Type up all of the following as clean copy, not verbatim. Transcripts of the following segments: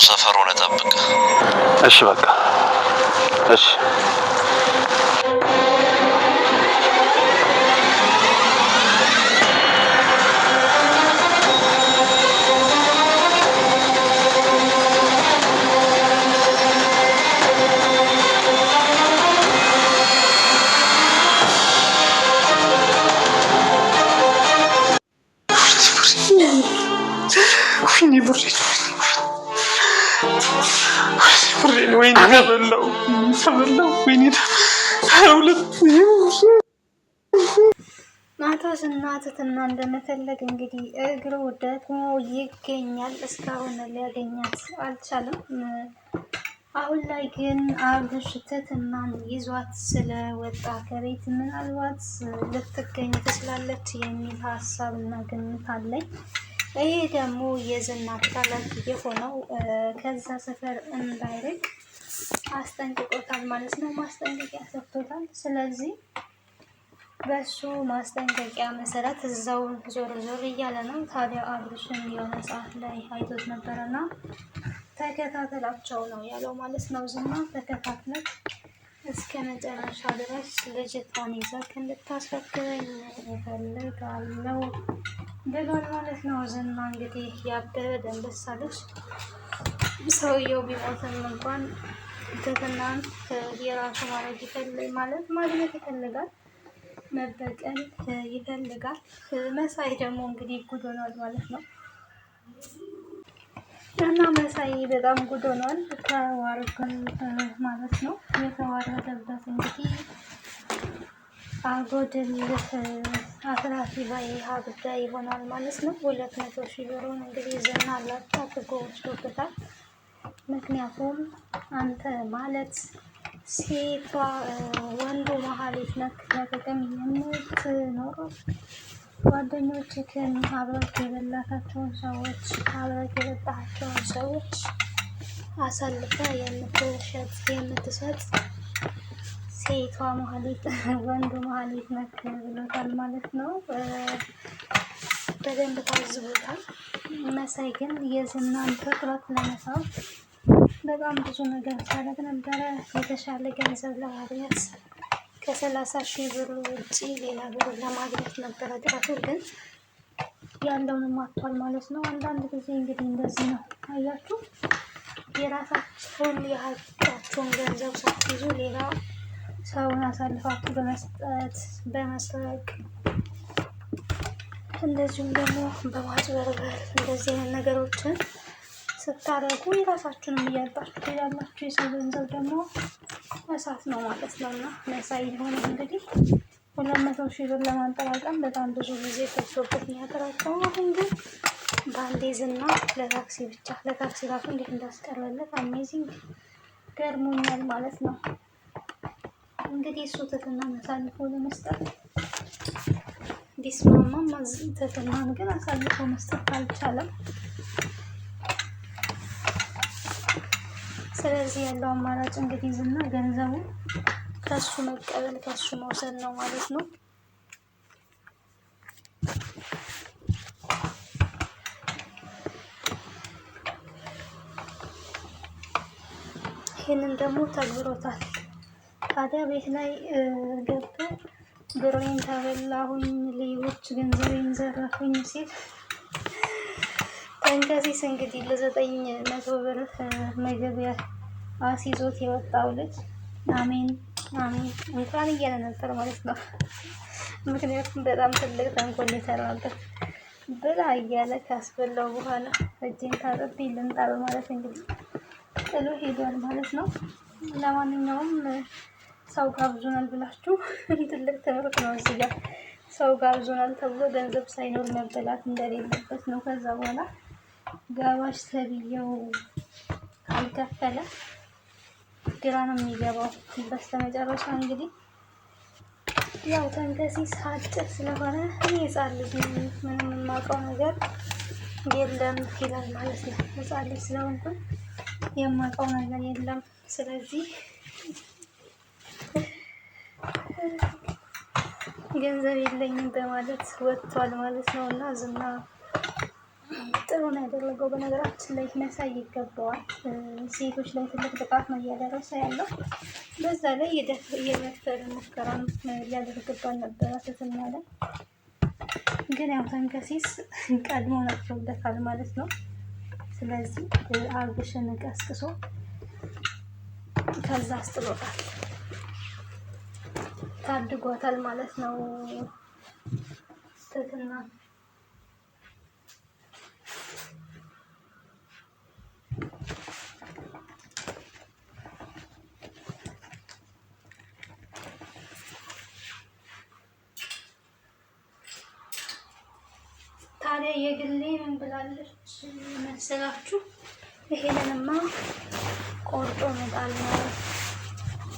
ሰፈር ሆነ ጠብቅ። እሺ በቃ እሺ። ናታስ እና ትትና እንደመፈለግ እንግዲህ እግሩ ደግሞ ይገኛል። እስካሁን ሊያገኛት አልቻለም። አሁን ላይ ግን አብርሽ ትትናን ይዟት ስለወጣ ከቤት ምናልባት ልትገኝ ትችላለች የሚል ሀሳብ እና ግምት አለኝ። ይሄ ደግሞ የዝና ተላላኪ የሆነው ከዛ ሰፈር እንዳይርቅ አስጠንቅቆታል ማለት ነው። ማስጠንቀቂያ ሰጥቶታል። ስለዚህ በሱ ማስጠንቀቂያ መሰረት እዛው ዞር ዞር እያለ ነው። ታዲያ አብርሽን የሆነ ሰዓት ላይ አይቶት ነበረና ተከታተላቸው ነው ያለው ማለት ነው። ዝና ተከታትለት እስከ መጨረሻ ድረስ ልጅቷን ይዘህ እንድታስረክበኝ እፈልጋለሁ ብሏል ማለት ነው። ዝና እንግዲህ ያበበ ደንበሳ ልጅ ሰውየው ቢሞትም እንኳን ትትናን የራሱ ማግኘት ይፈልጋል፣ መበቀል ይፈልጋል። መሳይ ደግሞ እንግዲህ ጉድ ሆኗል ማለት ነው። እና መሳይ በጣም ጉድ ሆኗል። ተዋርዷል ማለት ነው። የተዋረደበት እንግዲህ አጎድል አትራፊ ባይሃ ጉዳይ ይሆናል ማለት ነው። 200,000 ብሩን እንግዲህ ዝና አላጣጥጎ ወስዶበታል። ምክንያቱም አንተ ማለት ሴቷ ወንዱ መሀሌት ነክ ለጥቅም የምትኖረው ጓደኞችህን አብረህ የበላካቸውን ሰዎች አብረህ የጠጣሃቸውን ሰዎች አሳልፈ የምትሰጥ ሴቷ መሀሌት ወንዱ መሀሌት ነክ ብሎታል ማለት ነው። በደንብ ታዝቦታል። መሳይ ግን የዝናን ትኩረት ለመሳብ በጣም ብዙ ነገር ሲያደርግ ነበረ። የተሻለ ገንዘብ ለማግኘት ከ30,000 ብር ውጪ ሌላ ብር ለማግኘት ነበረ ጥረቱ። ግን ያለውንም አጥቷል ማለት ነው። አንዳንድ ጊዜ እንግዲህ እንደዚህ ነው። አያችሁ፣ የራሳችሁን የሀቃችሁን ገንዘብ ሳትይዙ ሌላ ሰውን አሳልፋችሁ በመስጠት በመስረቅ እንደዚሁም ደግሞ በማጭበርበር እንደዚህ አይነት ነገሮችን ስታደርጉ የራሳችሁንም እያጣችሁ ትሄዳላችሁ። የሰው ገንዘብ ደግሞ እሳት ነው ማለት ነው። እና መሳይ የሆነ እንግዲህ 200,000 ብር ለማጠራቀም በጣም ብዙ ጊዜ ፈጅቶበት ነው ያጠራቀመው። አሁን ግን በአንዴ ዝና ለታክሲ ራሱ እንዴት እንዳስቀረለት አሜዚንግ ገርሞኛል ማለት ነው። እንግዲህ እሱ ትትናን አሳልፎ ለመስጠት ቢስማማም ትትናን ግን አሳልፎ መስጠት አልቻለም። ስለዚህ ያለው አማራጭ እንግዲህ ዝና ገንዘቡ ከሱ መቀበል ከሱ መውሰድ ነው ማለት ነው። ይህንን ደግሞ ተግብሮታል። ታዲያ ቤት ላይ ገብቶ ብሬን ተበላሁኝ፣ ሌቦች ገንዘቤን ዘረፉኝ ሲል ተንከሲስ እንግዲህ ለ900 ብር ምግብ አስይዞት የወጣው ልጅ አሜን አሜን እንኳን እያለ ነበር ማለት ነው። ምክንያቱም በጣም ትልቅ ተንኮል የሰራበት ብላ እያለ ካስበላው በኋላ እጄን ታጥቤ ልምጣ በማለት እንግዲህ ጥሎ ሄዷል ማለት ነው። ለማንኛውም ሰው ጋብዞናል ብላችሁ ትልቅ ትምህርት ነው እዚህ ጋር። ሰው ጋብዞናል ተብሎ ገንዘብ ሳይኖር መበላት እንደሌለበት ነው። ከዛ በኋላ ጋባዥ ተብዬው ካልከፈለ ግራ ነው የሚገባው። በስተመጨረሻ እንግዲህ ያው ተንከሲስ አጭር ስለሆነ እኔ ሕፃን ልጅ ምንም የማውቀው ነገር የለም ይላል ማለት ነው። ሕፃን ልጅ ስለሆንኩኝ የማውቀው ነገር የለም፣ ስለዚህ ገንዘብ የለኝም በማለት ወጥቷል ማለት ነው። እና ዝና ጥሩ ነው ያደረገው። በነገራችን ላይ መሳይ ይገባዋል። ሴቶች ላይ ትልቅ ጥቃት ነው እያደረሰ ያለው። በዛ ላይ የመድፈር ሙከራም ሊያደርግባት ነበረ ትትና ላይ ግን ያው ተንከሲስ ቀድሞ ነቅቶበታል ማለት ነው። ስለዚህ አብርሽን ቀስቅሶ ከዛ አስጥሎታል፣ ታድጓታል ማለት ነው ትትና። ታዲያ የግሌ ምን ብላለች መሰላችሁ? ይሄንንማ ቆርጦ መጣል ነው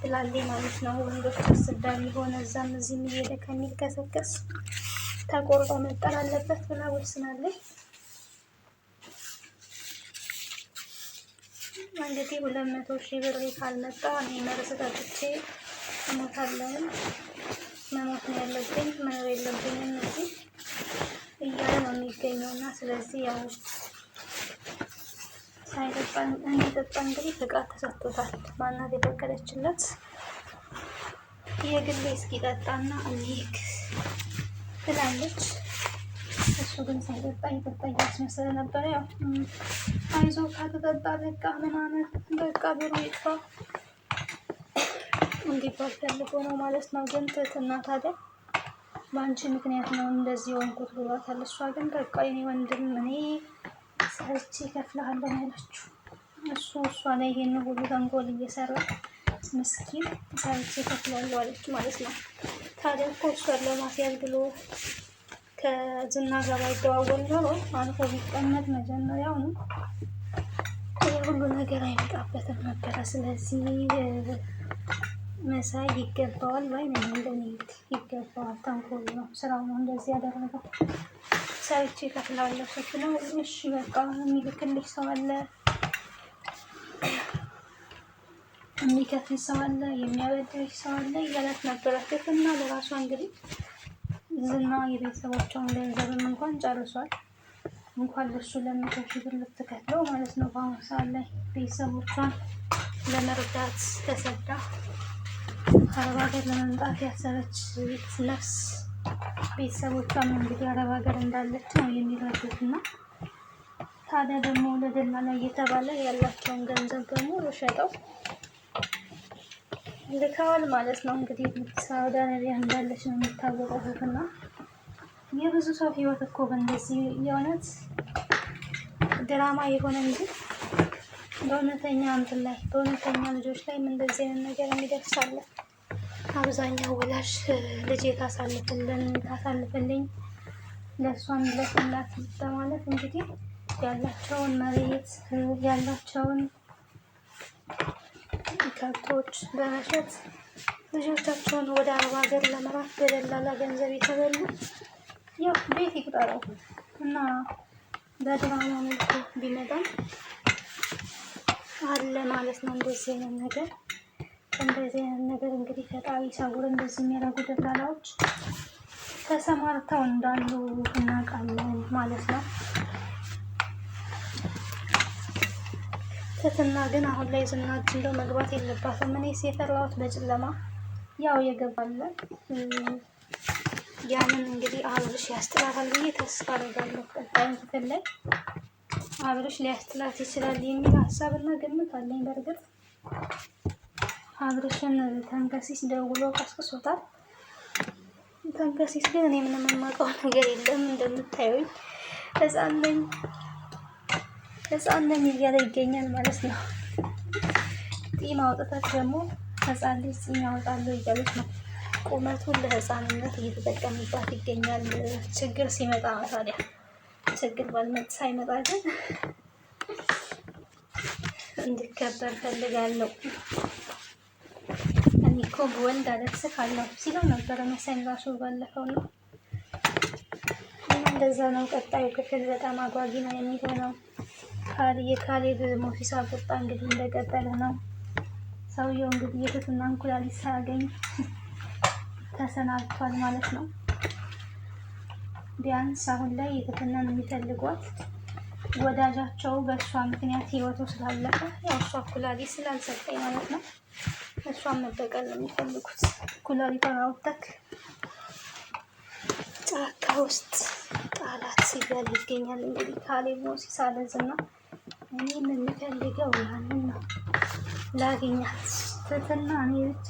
ብላለች ማለት ነው። ወንዶች አስዳቢ ሆነ እዛም እዚህም እየሄደ ከሚልከሰከስ ተቆርጦ መጣል አለበት ብላ ወስናለች። እንግዲህ 200,000 ብር ካልመጣ እኔ መርዝ ጠጥቼ እሞታለሁ፣ መሞት ነው ያለብኝ፣ መኖር የለብኝም እንጂ እያለ ነው የሚገኘው። እና ስለዚህ ያው ሳይጠጣ እንዲጠጣ እንግዲህ ፍቃድ ተሰጥቶታል። ማናት የፈቀደችለት? የግሌ እስኪጠጣና እንሂድ ትላለች። እሱ ግን ሳይጠጣ የጠጣ እያስመሰለ ነበረ። ያው አይዞ ከተጠጣ በቃ ምናምን በቃ ብሩ ይጥፋ እንዲባል ፈልጎ ነው ማለት ነው። ግን ትህትና ታዲያ በአንቺ ምክንያት ነው እንደዚህ የሆንኩት ብሏታል። እሷ ግን በቃ የኔ ወንድም እኔ ሰርቼ እከፍልሃለሁ ያለችው እሷ ላይ ይሄን ሁሉ ተንኮል እየሰራ ምስኪን ሰርቼ እከፍላለሁ አለች ማለት ነው። ታዲያ እኮ እሷን ለማስያዝ ብሎ ከዝና ጋር ባይደዋወል ኖሮ አልፎ ቢቀመጥ መጀመሪያው ነው ይህ ሁሉ ነገር አይመጣበትም ነበረ። ስለዚህ መሳይ ይገባዋል ወይ ነው እንደኔ ይገባዋል። ተንኮል ነው፣ ስራው ነው እንደዚህ ያደረገው። ሰርቼ እከፍላለሁ ስትለው እሺ በቃ የሚልክልሽ ሰው አለ፣ የሚከፍልሽ ሰው አለ፣ የሚያበድርሽ ሰው አለ እያላት ነበረ ትህትና ለራሷ። እንግዲህ ዝና የቤተሰቦቿን ገንዘብም እንኳን ጨርሷል። እንኳን ለሱ 200,000 ብር ልትከፍለው ማለት ነው። በአሁኑ ሰዓት ላይ ቤተሰቦቿን ለመርዳት ተሰዳ አረብ ሀገር ለመምጣት ያሰበች ነፍስ ቤተሰቦቿም እንግዲህ አረብ ሀገር እንዳለች ነው የሚረዱት። እና ታዲያ ደግሞ ለደላላ እየተባለ ያላቸውን ገንዘብ ደግሞ ሸጠው ልከዋል ማለት ነው። እንግዲህ ሳውዲ አረቢያ እንዳለች ነው የሚታወቀው። እና የብዙ ሰው ህይወት እኮ በእንደዚህ የእውነት ድራማ የሆነ እንጂ በእውነተኛ እንትን ላይ በእውነተኛ ልጆች ላይ እንደዚህ አይነት ነገር የሚደርሳለ። አብዛኛው ወላጅ ልጄ ታሳልፍልኝ ለእሷን ለፍላት በማለት እንግዲህ ያላቸውን መሬት ያላቸውን ከብቶች በመሸጥ ልጆቻቸውን ወደ አረብ ሀገር ለመላክ በደላላ ገንዘብ የተበሉ ያው ቤት ይቁጠረው እና በድራማ መልኩ ቢመጣም አለ ማለት ነው። እንደዚህ አይነት ነገር እንደዚህ አይነት ነገር እንግዲህ ፈጣሪ ሰውር። እንደዚህ የሚያደርጉ ደላላዎች ተሰማርተው እንዳሉ እናውቃለን ማለት ነው። ትህትና ግን አሁን ላይ ዝና እጅ እንደው መግባት የለባትም። እኔስ የፈራሁት በጨለማ ያው የገባለ ያንን እንግዲህ አብርሽ ያስጥላታል ብዬ ተስፋ አደርጋለሁ። ቀጣይ ክፍል ላይ አብርሽ ሊያስጥላት ይችላል የሚል ሀሳብና ግምት አለኝ። በእርግጥ አብርሽን ተንከሲስ ደውሎ ቀስቅሶታል። ተንከሲስ ግን እኔ ምንም የማውቀው ነገር የለም። እንደምታዩኝ ህፃን ነኝ እያለ ይገኛል ማለት ነው። ጢም አውጥተት ደግሞ ህፃን ልጅ ጢም ያወጣሉ እያለች ነው። ቁመቱን ለህፃንነት እየተጠቀምባት ይገኛል። ችግር ሲመጣ ነው ታዲያ። ችግር ሳይመጣ ግን እንድከበር ፈልጋለሁ። እኔ እኮ በወንድ አለቅስካለሁ ሲለው ነበረ መሳይ ራሱ ባለፈው ነው። እንደዛ ነው። ቀጣዩ ክፍል በጣም አጓጊ ነው የሚሆነው። የካሌብ ሞሲሳ ቁጣ እንግዲህ እንደቀጠለ ነው። ሰውየው እንግዲህ የትህትናን ኩላሊት ሳያገኝ ተሰናብቷል ማለት ነው። ቢያንስ አሁን ላይ የትህትናን የሚፈልጓት ወዳጃቸው በእሷ ምክንያት ህይወቱ ስላለፈ ያው እሷ ኩላሊት ስላልሰጠኝ ማለት ነው። እሷን መበቀል ነው የሚፈልጉት። ኩላሊቷን አውጥተክ ጫካ ውስጥ ጣላት ሲባል ይገኛል። እንግዲህ ካሌብ ነው ሲሳለዝና እኔ የምፈልገው ያንን ነው። ላገኛት ትትና እኔ ብቻ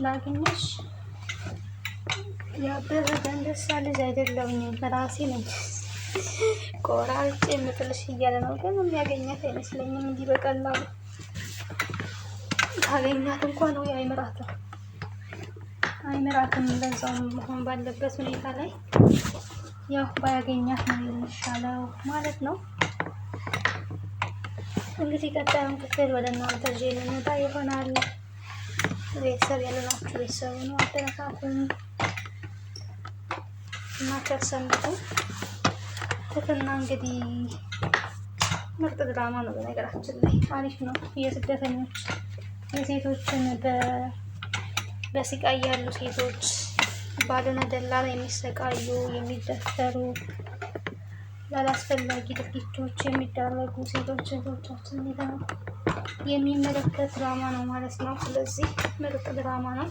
ላገኘሽ ያበበ ገንደሳ ልጅ አይደለሁኝም ራሴ ነኝ ቆራርጬ የምጥልሽ እያለ ነው። ግን የሚያገኛት አይመስለኝም እንዲህ በቀላሉ። ካገኛት እንኳን ወይ አይምራትም ለዛውም መሆን ባለበት ሁኔታ ላይ ያው ባያገኛት ነው የሚሻለው ማለት ነው። እንግዲህ ቀጣዩን ክፍል ወደ እናንተ ይዤ ልመጣ ይሆናል። ቤተሰብ ያለናችሁ ቤተሰብ ነው፣ አበረታቱን እና ከሰንብቱ። ትትና እንግዲህ ምርጥ ድራማ ነው። በነገራችን ላይ አሪፍ ነው። የስደተኞች የሴቶችን በስቃይ ያሉ ሴቶች ባልሆነ ደላላ የሚሰቃዩ የሚደፈሩ ላላስፈላጊ ድርጊቶች የሚዳረጉ ሴቶች እህቶቻችን የሚመለከት ድራማ ነው ማለት ነው። ስለዚህ ምርጥ ድራማ ነው።